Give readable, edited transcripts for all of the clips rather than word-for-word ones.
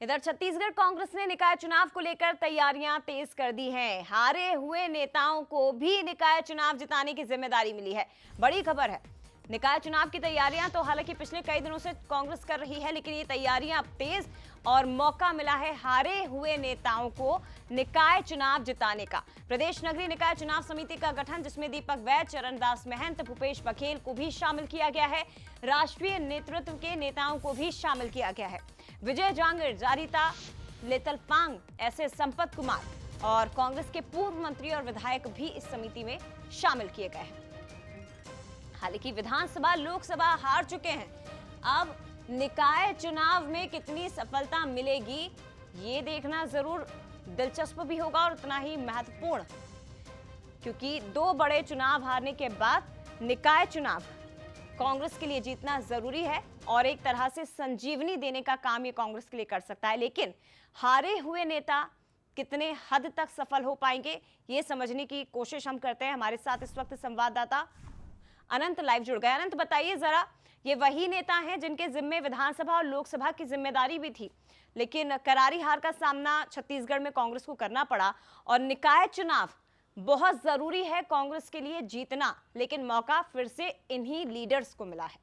इधर छत्तीसगढ़ कांग्रेस ने निकाय चुनाव को लेकर तैयारियां तेज कर दी हैं। हारे हुए नेताओं को भी निकाय चुनाव जिताने की जिम्मेदारी मिली है। बड़ी खबर है। निकाय चुनाव की तैयारियां तो हालांकि पिछले कई दिनों से कांग्रेस कर रही है, लेकिन ये तैयारियां अब तेज और मौका मिला है हारे हुए नेताओं को निकाय चुनाव जिताने का। प्रदेश नगरीय निकाय चुनाव समिति का गठन, जिसमें दीपक वैद, चरणदास महंत, भूपेश बघेल को भी शामिल किया गया है। राष्ट्रीय नेतृत्व के नेताओं को भी शामिल किया गया है। विजय जांगिड़, जारिता लेतलपांग, ऐसे संपत कुमार और कांग्रेस के पूर्व मंत्री और विधायक भी इस समिति में शामिल किए गए हैं। हालांकि विधानसभा लोकसभा हार चुके हैं। अब निकाय चुनाव में कितनी सफलता मिलेगी, ये देखना जरूर दिलचस्प भी होगा और उतना ही महत्वपूर्ण, क्योंकि दो बड़े चुनाव हारने के बाद निकाय चुनाव कांग्रेस के लिए जीतना जरूरी है और एक तरह से संजीवनी देने का काम ये कांग्रेस के लिए कर सकता है। लेकिन हारे हुए नेता कितने हद तक सफल हो पाएंगे, ये समझने की कोशिश हम करते हैं। हमारे साथ इस वक्त संवाददाता अनंत लाइव जुड़ गए। अनंत, बताइए जरा, ये वही नेता हैं जिनके जिम्मे विधानसभा और लोकसभा की जिम्मेदारी भी थी, लेकिन करारी हार का सामना छत्तीसगढ़ में कांग्रेस को करना पड़ा और निकाय चुनाव बहुत जरूरी है कांग्रेस के लिए जीतना, लेकिन मौका फिर से इन्हीं लीडर्स को मिला है।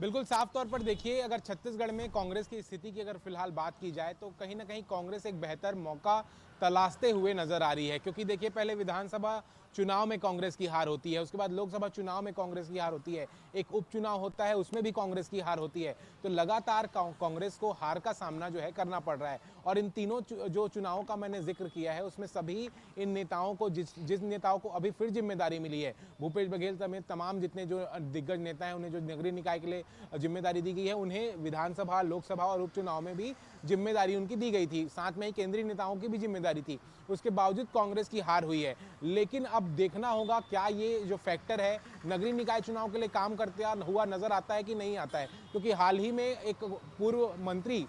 बिल्कुल साफ तौर पर देखिए, अगर छत्तीसगढ़ में कांग्रेस की स्थिति की अगर फिलहाल बात की जाए तो कहीं ना कहीं कांग्रेस एक बेहतर मौका तलाशते हुए नजर आ रही है। क्योंकि देखिए, पहले विधानसभा चुनाव में कांग्रेस की हार होती है, उसके बाद लोकसभा चुनाव में कांग्रेस की हार होती है, एक उपचुनाव होता है, उसमें भी कांग्रेस की हार होती है। तो लगातार कांग्रेस को हार का सामना जो है करना पड़ रहा है। और इन तीनों जो चुनावों का मैंने जिक्र किया है, उसमें सभी इन नेताओं को जिस नेताओं को अभी फिर जिम्मेदारी मिली है, भूपेश बघेल समेत तमाम जितने जो दिग्गज नेता हैं, उन्हें जो नगरीय निकाय के लिए जिम्मेदारी दी गई है, उन्हें विधानसभा, लोकसभा और उपचुनाव में भी जिम्मेदारी उनकी दी गई थी। साथ में ही केंद्रीय नेताओं की भी जिम्मेदारी थी। उसके बावजूद कांग्रेस की हार हुई है। लेकिन अब देखना होगा क्या ये जो फैक्टर है नगरीय निकाय चुनाव के लिए काम करते हुआ नजर आता है कि नहीं आता है। क्योंकि हाल ही में एक पूर्व मंत्री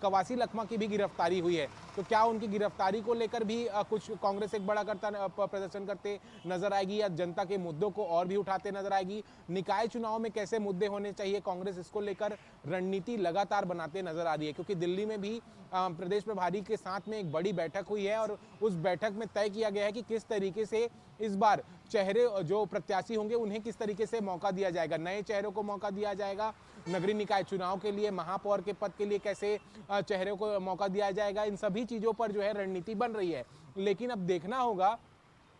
कवासी लखमा की भी गिरफ्तारी हुई है। तो क्या उनकी गिरफ्तारी को लेकर भी कुछ कांग्रेस एक बड़ा प्रदर्शन करते नजर आएगी, या जनता के मुद्दों को और भी उठाते नजर आएगी? निकाय चुनाव में कैसे मुद्दे होने चाहिए, कांग्रेस इसको लेकर रणनीति लगातार बनाते नजर आ रही है। क्योंकि दिल्ली में भी प्रदेश प्रभारी के साथ में एक बड़ी बैठक हुई है और उस बैठक में तय किया गया है कि किस तरीके से इस बार चेहरे जो प्रत्याशी होंगे उन्हें किस तरीके से मौका दिया जाएगा, नए चेहरों को मौका दिया जाएगा। नगरीय निकाय चुनाव के लिए महापौर के पद के लिए कैसे चेहरों को मौका दिया जाएगा, इन सभी चीजों पर जो है रणनीति बन रही है। लेकिन अब देखना होगा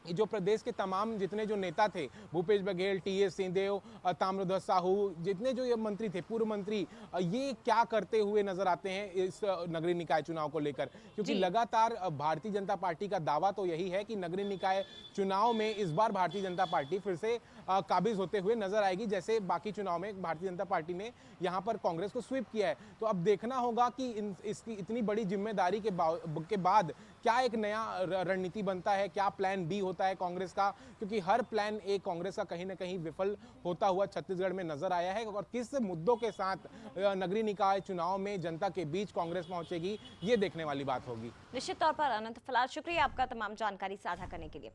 जो प्रदेश के तमाम जितने जो नेता थे, भूपेश बघेल, टी.एस. सिंहदेव, ताम्रध्वज साहू, जितने जो ये मंत्री थे, पूर्व मंत्री, ये क्या करते हुए नजर आते हैं इस नगरीय निकाय चुनाव को लेकर। क्योंकि लगातार भारतीय जनता पार्टी का दावा तो यही है कि नगरीय निकाय चुनाव में इस बार भारतीय जनता पार्टी फिर से काबिज होते हुए नजर आएगी, जैसे बाकी चुनाव में भारतीय जनता पार्टी ने यहाँ पर कांग्रेस को स्वीप किया है। तो अब देखना होगा कि इसकी इतनी बड़ी जिम्मेदारी के बाद क्या एक नया रणनीति बनता है, क्या प्लान बी होता है कांग्रेस का। क्योंकि हर प्लान ए कांग्रेस का कहीं ना कहीं विफल होता हुआ छत्तीसगढ़ में नजर आया है। और किस मुद्दों के साथ नगरीय निकाय चुनाव में जनता के बीच कांग्रेस पहुंचेगी, ये देखने वाली बात होगी। निश्चित तौर पर अनंत, फिलहाल शुक्रिया आपका तमाम जानकारी साझा करने के लिए।